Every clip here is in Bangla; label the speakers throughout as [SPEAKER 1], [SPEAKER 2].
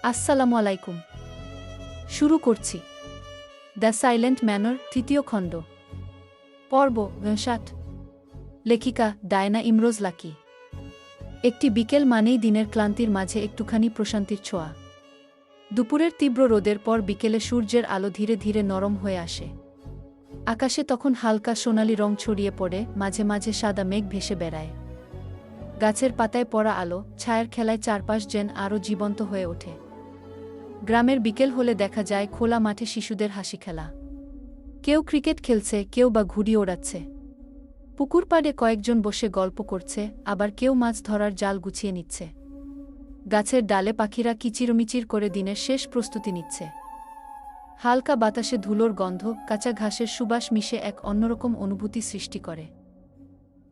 [SPEAKER 1] আসসালামু আলাইকুম। শুরু করছি দ্য সাইলেন্ট ম্যানর তৃতীয় খণ্ড, পর্ব ৭। লেখিকা ডায়না ইমরোজ লাকি। একটি বিকেল মানেই দিনের ক্লান্তির মাঝে একটুখানি প্রশান্তির ছোঁয়া। দুপুরের তীব্র রোদের পর বিকেলে সূর্যের আলো ধীরে ধীরে নরম হয়ে আসে। আকাশে তখন হালকা সোনালি রং ছড়িয়ে পড়ে, মাঝে মাঝে সাদা মেঘ ভেসে বেড়ায়। গাছের পাতায় পড়া আলো ছায়ার খেলায় চারপাশ যেন আরও জীবন্ত হয়ে ওঠে। গ্রামের বিকেল হলে দেখা যায় খোলা মাঠে শিশুদের হাসি খেলা। কেউ ক্রিকেট খেলছে, কেউ বা ঘুড়ি ওড়াচ্ছে। পুকুর পাড়ে কয়েকজন বসে গল্প করছে, আবার কেউ মাছ ধরার জাল গুছিয়ে নিচ্ছে। গাছের ডালে পাখিরা কিচিরমিচির করে দিনের শেষ প্রস্তুতি নিচ্ছে। হালকা বাতাসে ধুলোর গন্ধ, কাঁচা ঘাসের সুবাস মিশে এক অন্যরকম অনুভূতি সৃষ্টি করে।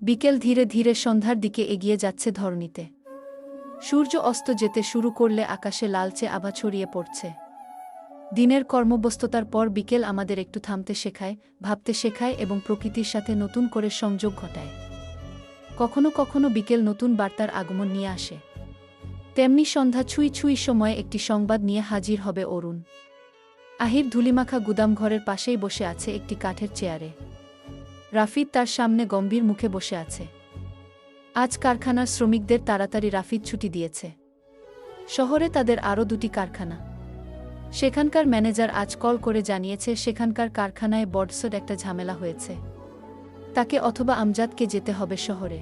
[SPEAKER 1] বিকেল ধীরে ধীরে সন্ধ্যার দিকে এগিয়ে যাচ্ছে ধরণীতে। সূর্য অস্ত যেতে শুরু করলে আকাশে লালচে আভা ছড়িয়ে পড়ছে। দিনের কর্মব্যস্ততার পর বিকেল আমাদের একটু থামতে শেখায়, ভাবতে শেখায় এবং প্রকৃতির সাথে নতুন করে সংযোগ ঘটায়। কখনো কখনো বিকেল নতুন বার্তার আগমন নিয়ে আসে। তেমনি সন্ধ্যা ছুঁই ছুঁই সময়ে একটি সংবাদ নিয়ে হাজির হবে অরুণ। আহির ধুলিমাখা গুদামঘরের পাশেই বসে আছে একটি কাঠের চেয়ারে। রাফিদ তার সামনে গম্ভীর মুখে বসে আছে। আজ কারখানার শ্রমিকদের তাড়াতাড়ি রাফিদ ছুটি দিয়েছে। শহরে তাদের আরও 2টি কারখানা। সেখানকার ম্যানেজার আজ কল করে জানিয়েছে সেখানকার কারখানায় বডসড একটা ঝামেলা হয়েছে। তাকে অথবা আমজাদকে যেতে হবে শহরে।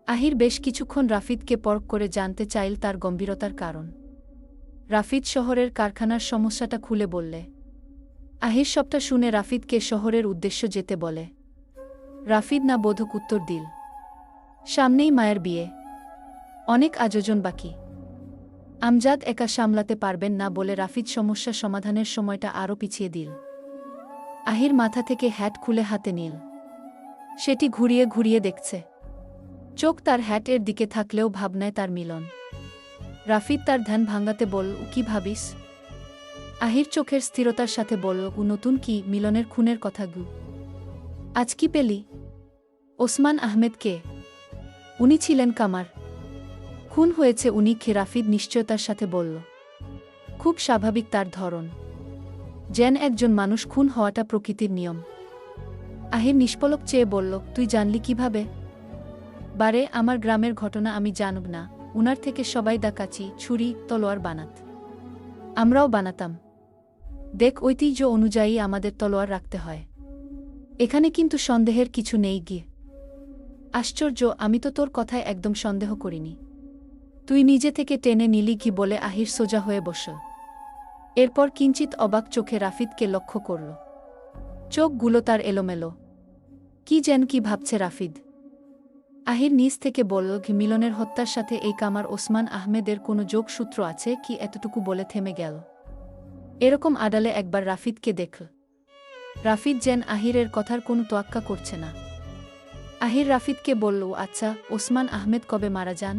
[SPEAKER 1] আহির বেশ কিছুক্ষণ রাফিদকে পরখ করে জানতে চাইল তার গম্ভীরতার কারণ। রাফিদ শহরের কারখানার সমস্যাটা খুলে বললে। আহির সবটা শুনে রাফিদকে শহরের উদ্দেশ্য যেতে বলে। রাফিদ না বোধক উত্তর দিল। সামনেই মায়ের বিয়ে, অনেক আয়োজন বাকি। আমজাদ একা সামলাতে পারবেন না বলে রাফিদ সমস্যা সমাধানের সময়টা আরও পিছিয়ে দিল। আহির মাথা থেকে হ্যাট খুলে হাতে নিল। সেটি ঘুরিয়ে ঘুরিয়ে দেখছে। চোখ তার হ্যাটের দিকে থাকলেও ভাবনায় তার মিলন। রাফিদ তার ধ্যান ভাঙাতে বলল, কি ভাবিস? আহির চোখের স্থিরতার সাথে বলল, নতুন কি? মিলনের খুনের কথা গু। আজ কি পেলি? ওসমান আহমেদ কে? উনি ছিলেন কামার। খুন হয়েছে উনি কে? রাফিদ নিশ্চয়তার সাথে বলল। খুব স্বাভাবিক তার ধরন, যেন একজন মানুষ খুন হওয়াটা প্রকৃতির নিয়ম। আহির নিষ্পলক চেয়ে বলল, তুই জানলি কিভাবে? বারে, আমার গ্রামের ঘটনা আমি জানব না? উনার থেকে সবাই কাঁচি, ছুরি, তলোয়ার বানাত। আমরাও বানাতাম। দেখ, ঐতিহ্য অনুযায়ী আমাদের তলোয়ার রাখতে হয়। এখানে কিন্তু সন্দেহের কিছু নেই গিয়ে। আশ্চর্য, আমি তো তোর কথায় একদম সন্দেহ করিনি। তুই নিজে থেকে টেনে নিলি কি? বলে আহির সোজা হয়ে বসল। এরপর কিঞ্চিত অবাক চোখে রাফিদকে লক্ষ্য করল। চোখগুলো তার এলোমেলো। কি যেন কি ভাবছে রাফিদ। আহির নিজ থেকে বলল, মিলনের হত্যার সাথে এই কামার ওসমান আহমেদের কোনো যোগসূত্র আছে কি? এতটুকু বলে থেমে গেল। এরকম আড়ালে একবার রাফিদকে দেখল। রাফিদ যেন আহিরের কথার কোনো তোয়াক্কা করছে না। আহির রাফিদকে বলল, আচ্ছা, ওসমান আহমেদ কবে মারা যান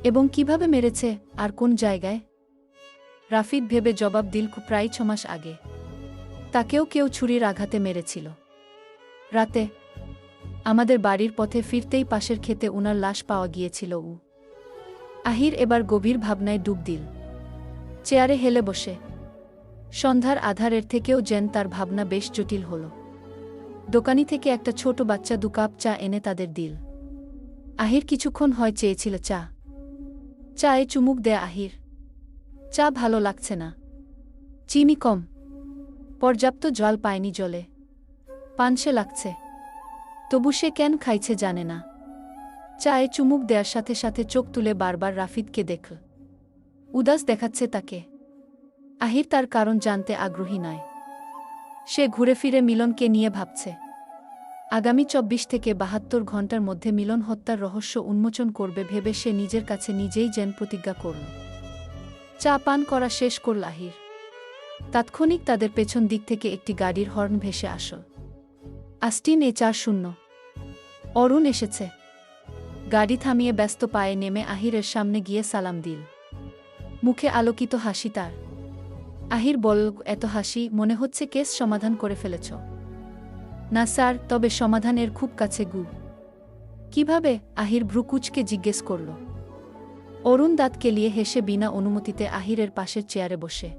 [SPEAKER 1] এবং কিভাবে মেরেছে আর কোন জায়গায়? রাফিদ ভেবে জবাব দিল, প্রায় 6 মাস আগে। তাকেও কেউ ছুরির আঘাতে মেরেছিল। রাতে আমাদের বাড়ির পথে ফিরতেই পাশের ক্ষেতে উনার লাশ পাওয়া গিয়েছিল। আহির এবার গভীর ভাবনায় ডুব দিল। চেয়ারে হেলে বসে। সন্ধ্যার আধারের থেকেও যেন তার ভাবনা বেশ জটিল হল। দোকানি থেকে একটা ছোট বাচ্চা 2 কাপ চা এনে তাদের দিল। আহির কিছুক্ষণ হয় চেয়েছিল চা। চায়ে চুমুক দেয়া আহির। চা ভালো লাগছে না, চিনি কম, পর্যাপ্ত জল পায়নি, জলে পানসে লাগছে। তবু সে কেন খাইছে জানে না। চায়ে চুমুক দেওয়ার সাথে সাথে চোখ তুলে বারবার রাফিদকে দেখল। উদাস দেখাচ্ছে তাকে। আহির তার কারণ জানতে আগ্রহী নয়। সে ঘুরে ফিরে মিলনকে নিয়ে ভাবছে। আগামী 24 থেকে 72 ঘণ্টার মধ্যে মিলন হত্যার রহস্য উন্মোচন করবে ভেবে সে নিজের কাছে নিজেই যেন প্রতিজ্ঞা করল। চা পান করা শেষ করল আহির। তাৎক্ষণিক তাদের পেছন দিক থেকে একটি গাড়ির হর্ন ভেসে আসল। Austin A40। অরুণ এসেছে। গাড়ি থামিয়ে ব্যস্ত পায়ে নেমে আহিরের সামনে গিয়ে সালাম দিল। মুখে আলোকিত হাসি তার। আহির বলল, এত হাসি, মনে হচ্ছে কেস সমাধান করে ফেলেছ। না স্যার, তবে সমাধান এর খুব কাছে গু। কিভাবে? আহির ভ্রুকুচকে জিজ্ঞেস করল। অরুণ দাঁত কেলিয়ে হেসে বিনা অনুমতিতে আহিরের পাশের চেয়ারে বসে।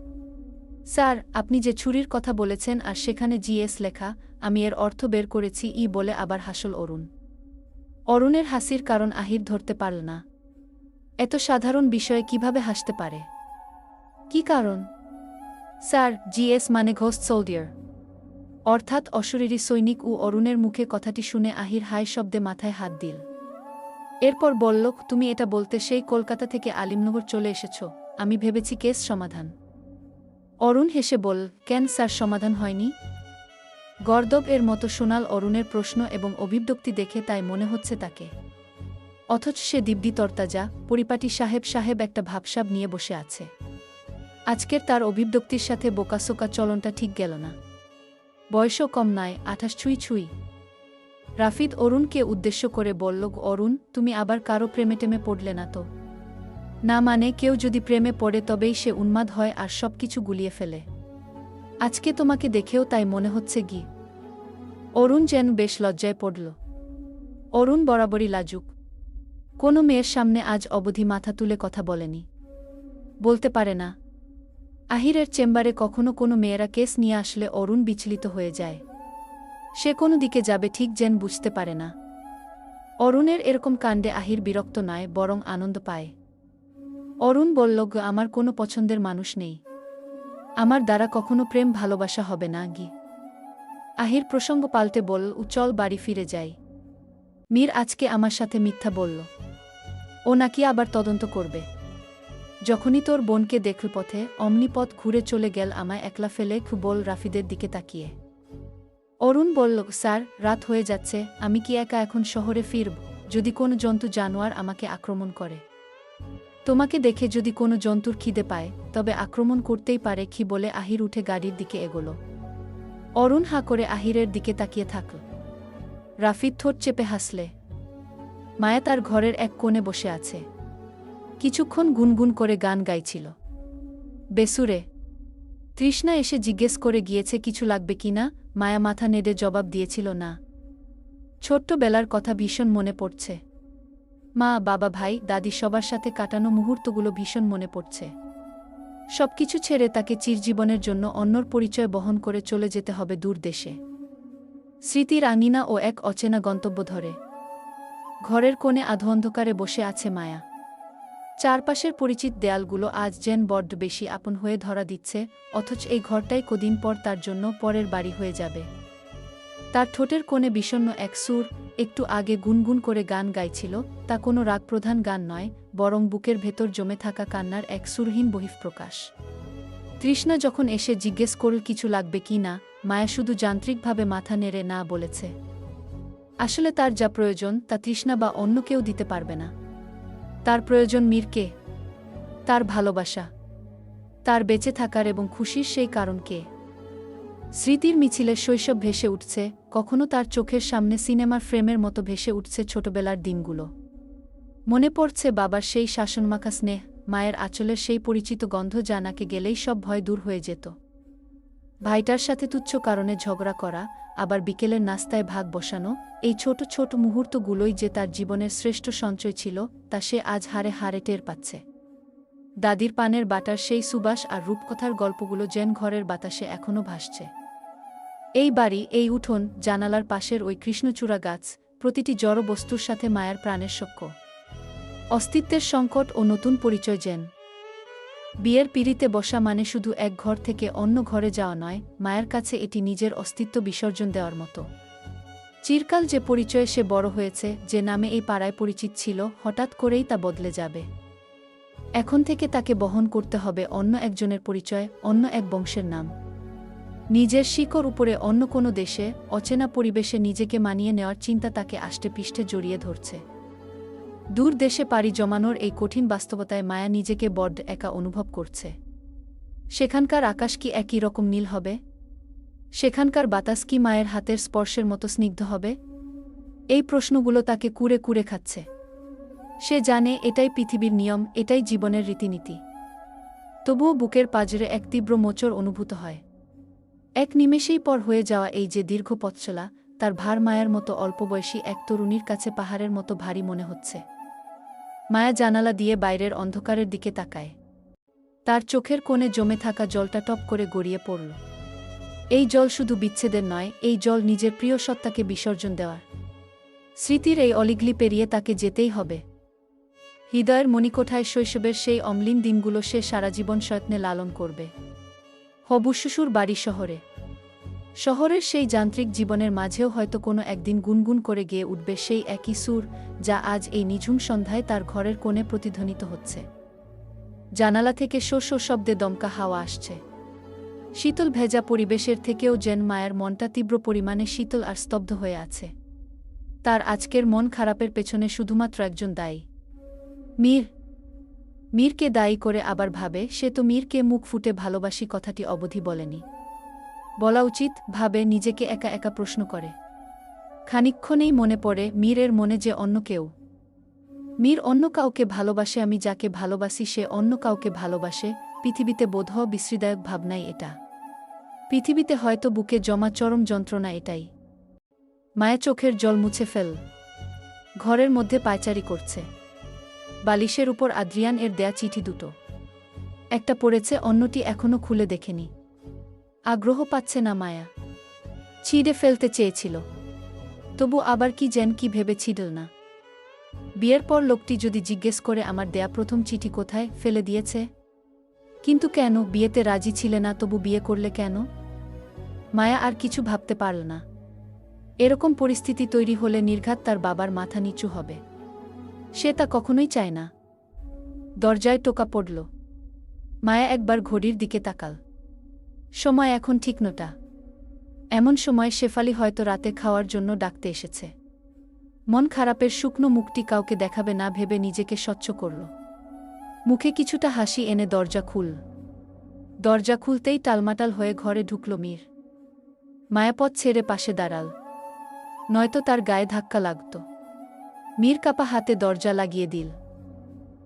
[SPEAKER 1] স্যার, আপনি যে ছুরির কথা বলেছেন আর সেখানে জিএস লেখা, আমি এর অর্থ বের করেছি বলে আবার হাসল অরুণ। অরুণের হাসির কারণ আহির ধরতে পারল না। এত সাধারণ বিষয়ে কিভাবে হাসতে পারে? কি কারণ? স্যার, জিএস মানে ঘোস্ট সোলডিয়ার, অর্থাৎ অশরীরী সৈনিক। অরুণের মুখে কথাটি শুনে আহির হায় শব্দে মাথায় হাত দিল। এরপর বলল, তুমি এটা বলতে সেই কলকাতা থেকে আলিমনগর চলে এসেছ? আমি ভেবেছি কেস সমাধান। অরুণ হেসে বল, কেন স্যার, সমাধান হয়নি? গর্দব এর মতো শোনাল অরুণের প্রশ্ন এবং অভিব্যক্তি দেখে তাই মনে হচ্ছে তাকে। অথচ সে দিব্যি তরতাজা, পরিপাটি সাহেব একটা ভাবসাব নিয়ে বসে আছে। আজকের তার অভিব্যক্তির সাথে বোকাসোকা চলনটা ঠিক গেল না। বয়সও কম নয়, 28 ছুঁই ছুঁই। রাফিদ অরুণকে উদ্দেশ্য করে বলল, অরুণ, তুমি আবার কারো প্রেমে টেমে পড়লে না তো? না মানে, কেউ যদি প্রেমে পড়ে তবেই সে উন্মাদ হয় আর সবকিছু গুলিয়ে ফেলে। আজকে তোমাকে দেখেও তাই মনে হচ্ছে গি। অরুণ যেন বেশ লজ্জায় পড়ল। অরুণ বরাবরই লাজুক। কোনো মেয়ের সামনে আজ অবধি মাথা তুলে কথা বলেনি, বলতে পারে না। আহিরের চেম্বারে কখনো কোনো মেয়েরা কেস নিয়ে আসলে অরুণ বিচলিত হয়ে যায়। সে কোনো দিকে যাবে ঠিক যেন বুঝতে পারে না। অরুণের এরকম কাণ্ডে আহির বিরক্ত নয়, বরং আনন্দ পায়। অরুণ বলল, আমার কোনো পছন্দের মানুষ নেই। আমার দ্বারা কখনো প্রেম ভালোবাসা হবে না গি। আহির প্রসঙ্গ পাল্টে বলল, চল বাড়ি ফিরে যাই। মীর আজকে আমার সাথে মিথ্যা বলল। ও নাকি আবার তদন্ত করবে। যখনই তোর বোনকে দেখল পথে, অমনি পথ ঘুরে চলে গেল আমায় একলা ফেলে, বল রাফিদের দিকে তাকিয়ে। অরুণ বলল, স্যার, রাত হয়ে যাচ্ছে, আমি কি একা এখন শহরে ফিরব? যদি কোনো জন্তু জানোয়ার আমাকে আক্রমণ করে? তোমাকে দেখে যদি কোনো জন্তুর খিদে পায়, তবে আক্রমণ করতেই পারে বলে আহির উঠে গাড়ির দিকে এগোল। অরুণ হাঁ করে আহিরের দিকে তাকিয়ে থাকল। রাফিদ ঠোঁট চেপে হাসলে। মায়া তার ঘরের এক কোণে বসে আছে। কিছুক্ষণ গুনগুন করে গান গাইছিল বেসুরে। তৃষ্ণা এসে জিজ্ঞেস করে গিয়েছে কিছু লাগবে কিনা। মায়া মাথা নেড়ে জবাব দিয়েছিল না। ছোট্টবেলার কথা ভীষণ মনে পড়ছে। মা, বাবা, ভাই, দাদি সবার সাথে কাটানো মুহূর্তগুলো ভীষণ মনে পড়ছে। সবকিছু ছেড়ে তাকে চিরজীবনের জন্য অন্যর পরিচয় বহন করে চলে যেতে হবে দূর দেশে। স্মৃতির আঙিনা ও এক অচেনা গন্তব্য ধরে। ঘরের কোণে আধো অন্ধকারে বসে আছে মায়া। চারপাশের পরিচিত দেয়ালগুলো আজ যেন বড্ড বেশি আপন হয়ে ধরা দিচ্ছে, অথচ এই ঘরটাই কদিন পর তার জন্য পরের বাড়ি হয়ে যাবে। তার ঠোঁটের কোণে বিষণ্ণ এক সুর একটু আগে গুনগুন করে গান গাইছিল, তা কোনো রাগপ্রধান গান নয়, বরং বুকের ভেতর জমে থাকা কান্নার এক সুরহীন বহিঃপ্রকাশ। তৃষ্ণা যখন এসে জিজ্ঞেস করল কিছু লাগবে কি না, মায়া শুধু যান্ত্রিকভাবে মাথা নেড়ে না বলেছে। আসলে তার যা প্রয়োজন তা তৃষ্ণা বা অন্য কেউ দিতে পারবে না। তার প্রয়োজন মীরকে, তার ভালোবাসা, তার বেঁচে থাকার এবং খুশির সেই কারণকে। স্মৃতির মিছিলে শৈশব ভেসে উঠছে, কখনো তার চোখের সামনে সিনেমার ফ্রেমের মতো ভেসে উঠছে ছোটবেলার দিনগুলো। মনে পড়ছে বাবার সেই শাসনমাখা স্নেহ, মায়ের আঁচলের সেই পরিচিত গন্ধ যা নাকে গেলেই সব ভয় দূর হয়ে যেত। ভাইটার সাথে তুচ্ছ কারণে ঝগড়া করা, আবার বিকেলের নাস্তায় ভাগ বসানো, এই ছোট ছোট মুহূর্তগুলোই যে তার জীবনের শ্রেষ্ঠ সঞ্চয় ছিল, তা সে আজ হারে হারে টের পাচ্ছে। দাদির পানের বাটার সেই সুবাস আর রূপকথার গল্পগুলো যেন ঘরের বাতাসে এখনও ভাসছে। এই বাড়ি, এই উঠোন, জানালার পাশের ওই কৃষ্ণচূড়া গাছ, প্রতিটি জড় বস্তুর সাথে মায়ার প্রাণের সখ্য। অস্তিত্বের সংকট ও নতুন পরিচয় যেন। বিয়ের পিঁড়িতে বসা মানে শুধু এক ঘর থেকে অন্য ঘরে যাওয়া নয়, মায়ের কাছে এটি নিজের অস্তিত্ব বিসর্জন দেওয়ার মতো। চিরকাল যে পরিচয়ে সে বড় হয়েছে, যে নামে এই পাড়ায় পরিচিত ছিল, হঠাৎ করেই তা বদলে যাবে। এখন থেকে তাকে বহন করতে হবে অন্য একজনের পরিচয়, অন্য এক বংশের নাম। নিজের শিকড় উপরে অন্য কোনো দেশে, অচেনা পরিবেশে নিজেকে মানিয়ে নেওয়ার চিন্তা তাকে আষ্টেপৃষ্ঠে জড়িয়ে ধরছে। দূর দেশে পাড়ি জমানোর এই কঠিন বাস্তবতায় মায়া নিজেকে বড্ড একা অনুভব করছে। সেখানকার আকাশ কি একই রকম নীল হবে? সেখানকার বাতাস কি মায়ের হাতের স্পর্শের মতো স্নিগ্ধ হবে? এই প্রশ্নগুলো তাকে কুরে কুরে খাচ্ছে। সে জানে এটাই পৃথিবীর নিয়ম, এটাই জীবনের রীতিনীতি। তবুও বুকের পাজরে এক তীব্র মোচড় অনুভূত হয়। এক নিমেষেই পর হয়ে যাওয়া এই যে দীর্ঘ পথচলা, তার ভার মায়ার মতো অল্প বয়সী এক তরুণীর কাছে পাহাড়ের মতো ভারী মনে হচ্ছে। মায়া জানালা দিয়ে বাইরের অন্ধকারের দিকে তাকায়। তার চোখের কোণে জমে থাকা জলটা টপ করে গড়িয়ে পড়ল। এই জল শুধু বিচ্ছেদের নয়, এই জল নিজের প্রিয় সত্তাকে বিসর্জন দেওয়ার। স্মৃতির এই অলিগলি পেরিয়ে তাকে যেতেই হবে। হৃদয়ের মণিকোঠায় শৈশবের সেই অম্লিন দিনগুলো সে সারাজীবন যত্নে লালন করবে। হবু শ্বশুর বাড়ি শহরে। শহরের সেই যান্ত্রিক জীবনের মাঝেও হয়তো কোনো একদিন গুনগুন করে গেয়ে উঠবে সেই একই সুর, যা আজ এই নিঝুম সন্ধ্যায় তার ঘরের কোণে প্রতিধ্বনিত হচ্ছে। জানালা থেকে শো শো শব্দে দমকা হাওয়া আসছে। শীতল ভেজা পরিবেশের থেকেও যেন মায়ের মনটা তীব্র পরিমাণে শীতল আর স্তব্ধ হয়ে আছে। তার আজকের মন খারাপের পেছনে শুধুমাত্র একজন দায়ী। মীর। মীরকে দায়ী করে আবার ভাবে, সে তো মীরকে মুখ ফুটে ভালোবাসি কথাটি অবধি বলেনি। বলা উচিত, ভাবে, নিজেকে একা একা প্রশ্ন করে। খানিকক্ষণেই মনে পড়ে মীরের মনে যে অন্য কেউ। মীর অন্য কাউকে ভালোবাসে, আমি যাকে ভালোবাসি সে অন্য কাউকে ভালোবাসে। পৃথিবীতে বোধহয় বিশ্রীদায়ক ভাবনাই এটা। পৃথিবীতে হয়তো বুকে জমা চরম যন্ত্রণা এটাই। মায়া চোখের জল মুছে ফেল। ঘরের মধ্যে পায়চারি করছে। বালিশের উপর আদ্রিয়ান এর দেয়া চিঠি দুটো। একটা পড়েছে, অন্যটি এখনো খুলে দেখেনি। আগ্রহ পাচ্ছে না মায়া। ছিঁড়ে ফেলতে চেয়েছিল, তবু আবার কি যেন কি ভেবে ছিঁড়ল না। বিয়ের পর লোকটি যদি জিজ্ঞেস করে আমার দেয়া প্রথম চিঠি কোথায় ফেলে দিয়েছে। কিন্তু কেন? বিয়েতে রাজি ছিলে না, তবু বিয়ে করলে কেন? মায়া আর কিছু ভাবতে পারল না। এরকম পরিস্থিতি তৈরি হলে নির্ঘাত তার বাবার মাথা নিচু হবে। সে তা কখনোই চায় না। দরজায় টোকা পড়ল। মায়া একবার ঘড়ির দিকে তাকাল। সময় এখন ঠিক 9টা। এমন সময় শেফালি হয়তো রাতে খাওয়ার জন্য ডাকতে এসেছে। মন খারাপের শুকনো মুখটি কাউকে দেখাবে না ভেবে নিজেকে স্বচ্ছ করল। মুখে কিছুটা হাসি এনে দরজা খুলতেই টালমাটাল হয়ে ঘরে ঢুকল মীর। মায়াপথ ছেড়ে পাশে দাঁড়াল, নয়তো তার গায়ে ধাক্কা লাগত। মীর কাপা হাতে দরজা লাগিয়ে দিল।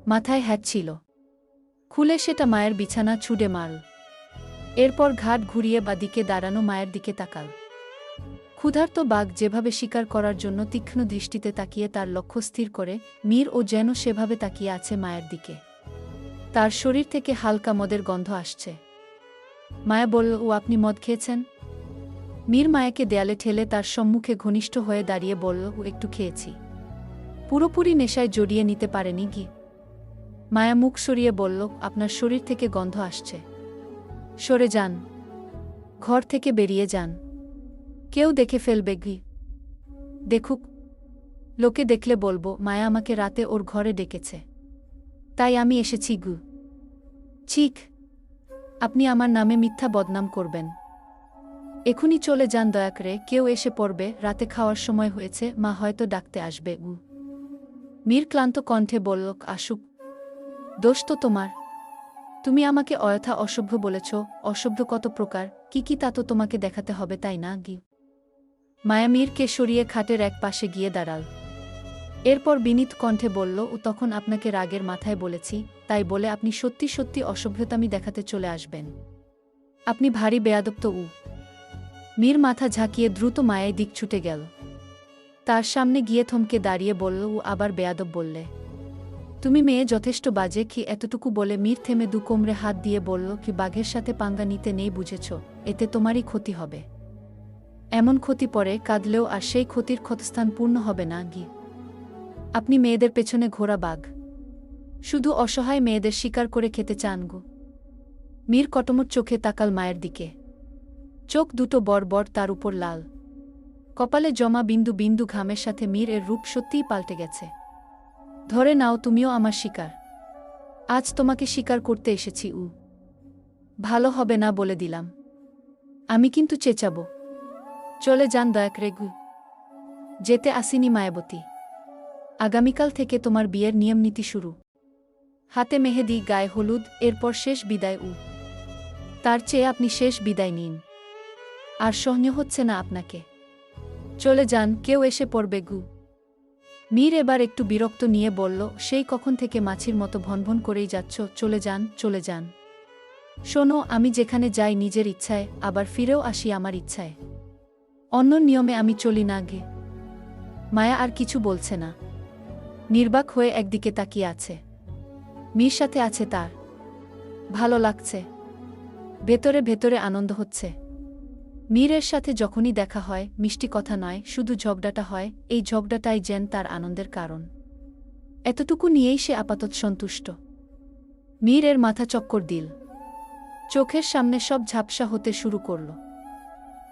[SPEAKER 1] মাথায় হ্যাট ছিল, খুলে সেটা মায়ের বিছানা ছুঁড়ে মারল। এরপর ঘাট ঘুরিয়ে বাদিকে দাঁড়ানো মায়ের দিকে তাকাল। ক্ষুধার্ত বাঘ যেভাবে শিকার করার জন্য তীক্ষ্ণ দৃষ্টিতে তাকিয়ে তার লক্ষ্য স্থির করে, মীর ও যেন সেভাবে তাকিয়ে আছে মায়ের দিকে। তার শরীর থেকে হালকা মদের গন্ধ আসছে। মায়া বলল, ও আপনি মদ খেয়েছেন? মীর মায়াকে দেয়ালে ঠেলে তার সম্মুখে ঘনিষ্ঠ হয়ে দাঁড়িয়ে বলল, ও একটু খেয়েছি। পুরোপুরি নেশায় জড়িয়ে নিতে পারেনি কি? মায়া মুখ সরিয়ে বলল, আপনার শরীর থেকে গন্ধ আসছে। সরে যান, ঘর থেকে বেরিয়ে যান। কেউ দেখে ফেলবে কি? দেখুক। লোকে দেখলে বলবো মায়া আমাকে রাতে ওর ঘরে ডেকেছে, তাই আমি এসেছি গু। ঠিক, আপনি আমার নামে মিথ্যা বদনাম করবেন। এখনই চলে যান দয়া করে, কেউ এসে পড়বে, রাতে খাওয়ার সময় হয়েছে, মা হয়তো ডাকতে আসবে। মীর ক্লান্ত কণ্ঠে বলল, আসুক। দোষ তো তোমার। তুমি আমাকে অযথা অসভ্য বলেছ। অসভ্য কত প্রকার, কি তা তো তোমাকে দেখাতে হবে, তাই না গি? মায়া মীরকে সরিয়ে খাটের এক পাশে গিয়ে দাঁড়াল। এরপর বিনীত কণ্ঠে বলল, ও তখন আপনাকে রাগের মাথায় বলেছি, তাই বলে আপনি সত্যি সত্যি অসভ্যতামি দেখাতে চলে আসবেন? আপনি ভারী বেয়াদব তো। মীর মাথা ঝাঁকিয়ে দ্রুত মায়ের দিক ছুটে গেল। তার সামনে গিয়ে থমকে দাঁড়িয়ে বলল, ও আবার বেয়াদব বললে? তুমি মেয়ে যথেষ্ট বাজে কি? এতটুকু বলে মীর থেমে দু কোমরে হাত দিয়ে বলল, কি বাঘের সাথে পাঙ্গা নিতে নেই, বুঝেছ? এতে তোমারই ক্ষতি হবে। এমন ক্ষতি পরে কাঁদলেও আর সেই ক্ষতির ক্ষতস্থান পূর্ণ হবে না গি। আপনি মেয়েদের পেছনে ঘোরা বাঘ, শুধু অসহায় মেয়েদের শিকার করে খেতে চান গো। মীর কটমট চোখে তাকাল মায়ের দিকে। চোখ দুটো বড় তার উপর লাল। কপালে জমা বিন্দু বিন্দু ঘামের সাথে মীর এর রূপ সত্যিই পাল্টে গেছে। ধরে নাও তুমিও আমার শিকার। আজ তোমাকে শিকার করতে এসেছি। ভালো হবে না বলে দিলাম। আমি কিন্তু চেঁচাবো। চলে যান দয়া করে গু। যেতে আসিনি মায়াবতী। আগামীকাল থেকে তোমার বিয়ের নিয়মনীতি শুরু। হাতে মেহেদি, গায়ে হলুদ, এরপর শেষ বিদায়। তার চেয়ে আপনি শেষ বিদায় নিন। আর সহ্য হচ্ছে না আপনাকে। চলে যান, কেউ এসে পড়বে গু। মীর এবার একটু বিরক্ত নিয়ে বলল, সেই কখন থেকে মাছির মতো ভনভন করেই যাচ্ছ, চলে যান চলে যান। শোনো, আমি যেখানে যাই নিজের ইচ্ছায়, আবার ফিরেও আসি আমার ইচ্ছায়। অন্য নিয়মে আমি চলি না গে। মায়া আর কিছু বলছে না। নির্বাক হয়ে একদিকে তাকিয়ে আছে। মীর সাথে আছে তার। ভালো লাগছে। ভেতরে ভেতরে আনন্দ হচ্ছে। মীরের সাথে যখনই দেখা হয় মিষ্টি কথা নয়, শুধু ঝগড়াটা হয়, এই ঝগড়াটাই যেন তার আনন্দের কারণ। এতটুকু নিয়েই সে আপাতত সন্তুষ্ট। মীরের মাথা চক্কর দিল। চোখের সামনে সব ঝাপসা হতে শুরু করল।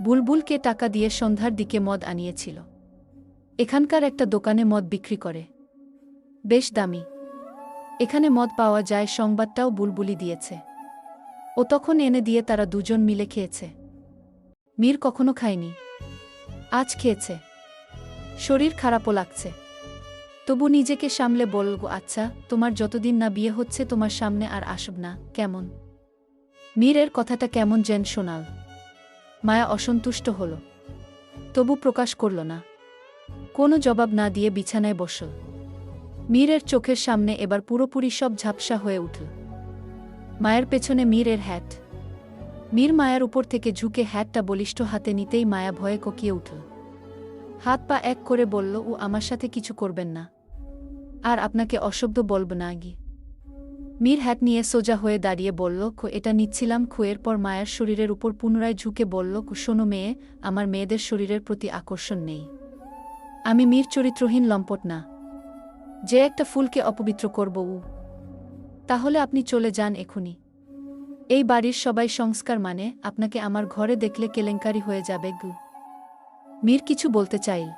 [SPEAKER 1] বুলবুলকে টাকা দিয়ে সন্ধ্যার দিকে মদ আনিয়েছিল। এখানকার একটা দোকানে মদ বিক্রি করে, বেশ দামি। এখানে মদ পাওয়া যায় সংবাদটাও বুলবুলি দিয়েছে। ও তখন এনে দিয়ে তারা দুজন মিলে খেয়েছে। মীর কখনো খায়নি, আজ খেয়েছে। শরীর খারাপও লাগছে, তবু নিজেকে সামলে বলব, আচ্ছা তোমার যতদিন না বিয়ে হচ্ছে তোমার সামনে আর আসব না, কেমন? মীরের কথাটা কেমন যেন শোনাল। মায়া অসন্তুষ্ট হল, তবু প্রকাশ করল না। কোনো জবাব না দিয়ে বিছানায় বসল। মীরের চোখের সামনে এবার পুরোপুরি সব ঝাপসা হয়ে উঠল। মায়ের পেছনে মীরের হ্যাট। মীর মায়ার উপর থেকে ঝুঁকে হ্যাটটা বলিষ্ঠ হাতে নিতেই মায়া ভয়ে কোকিয়ে উঠল। হাত পা এক করে বলল, ও আমার সাথে কিছু করবেন না, আর আপনাকে অশব্দ বলব না গি। মীর হ্যাট নিয়ে সোজা হয়ে দাঁড়িয়ে বলল, এটা নিচ্ছিলাম। খুয়ের পর মায়ের শরীরের উপর পুনরায় ঝুঁকে বলল, শোনো মেয়ে, আমার মেয়েদের শরীরের প্রতি আকর্ষণ নেই। আমি মীর চরিত্রহীন লম্পট না, যে একটা ফুলকে অপবিত্র করব। তাহলে আপনি চলে যান এখুনি। এই বাড়ির সবাই সংস্কার মানে, আপনাকে আমার ঘরে দেখলে কেলেঙ্কারি হয়ে যাবে গু। মীর কিছু বলতে চাইল,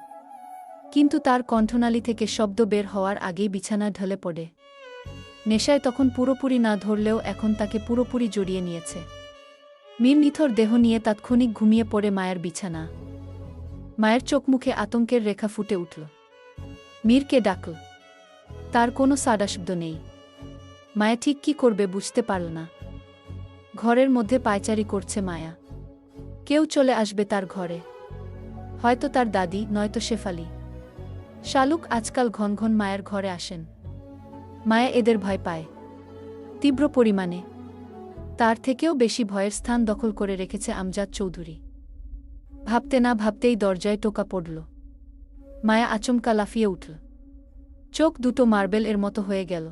[SPEAKER 1] কিন্তু তার কণ্ঠনালী থেকে শব্দ বের হওয়ার আগেই বিছানা ঢলে পড়ে। নেশায় তখন পুরোপুরি না ধরলেও এখন তাকে পুরোপুরি জড়িয়ে নিয়েছে। মীর নিথর দেহ নিয়ে তাৎক্ষণিক ঘুমিয়ে পড়ে মায়ের বিছানা। মায়ের চোখ মুখে আতঙ্কের রেখা ফুটে উঠল। মীরকে ডাকল, তার কোনো সাড়াশব্দ নেই। মায়া ঠিক কি করবে বুঝতে পারল না। ঘরের মধ্যে পায়চারি করছে মায়া। কেউ চলে আসবে তার ঘরে, হয়তো তার দাদি, নয়তো শেফালি। শালুক আজকাল ঘন ঘন মায়ের ঘরে আসেন। মায়া এদের ভয় পায় তীব্র পরিমাণে। তার থেকেও বেশি ভয়ের স্থান দখল করে রেখেছে আমজাদ চৌধুরী। ভাবতে না ভাবতেই দরজায় টোকা পড়ল। মায়া আচমকা লাফিয়ে উঠল। চোখ দুটো মার্বেল এর মতো হয়ে গেল।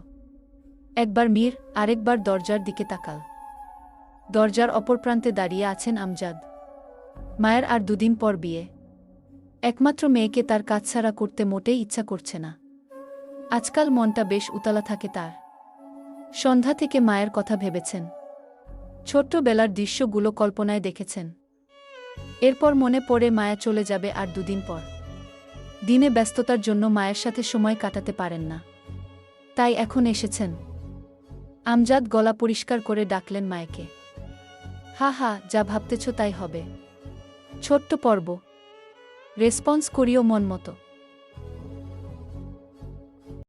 [SPEAKER 1] একবার মীর, আরেকবার দরজার দিকে তাকাল। দরজার অপর প্রান্তে দাঁড়িয়ে আছেন আমজাদ। মায়ের আর দুদিন পর বিয়ে। একমাত্র মেয়েকে তার কাছছাড়া করতে মোটেই ইচ্ছা করছে না। আজকাল মনটা বেশ উতলা থাকে তার। সন্ধ্যা থেকে মায়ের কথা ভেবেছেন, ছোট্টবেলার দৃশ্যগুলো কল্পনায় দেখেছেন। এরপর মনে পড়ে মায়া চলে যাবে আর দুদিন পর। দিনে ব্যস্ততার জন্য মায়ের সাথে সময় কাটাতে পারেন না, তাই এখন এসেছেন। আমজাদ গলা পরিষ্কার করে ডাকলেন মায়াকে। হা হা, যা ভাবতেছ তাই হবে। ছোট্ট পর্ব, রেসপন্স করিও মন মতো।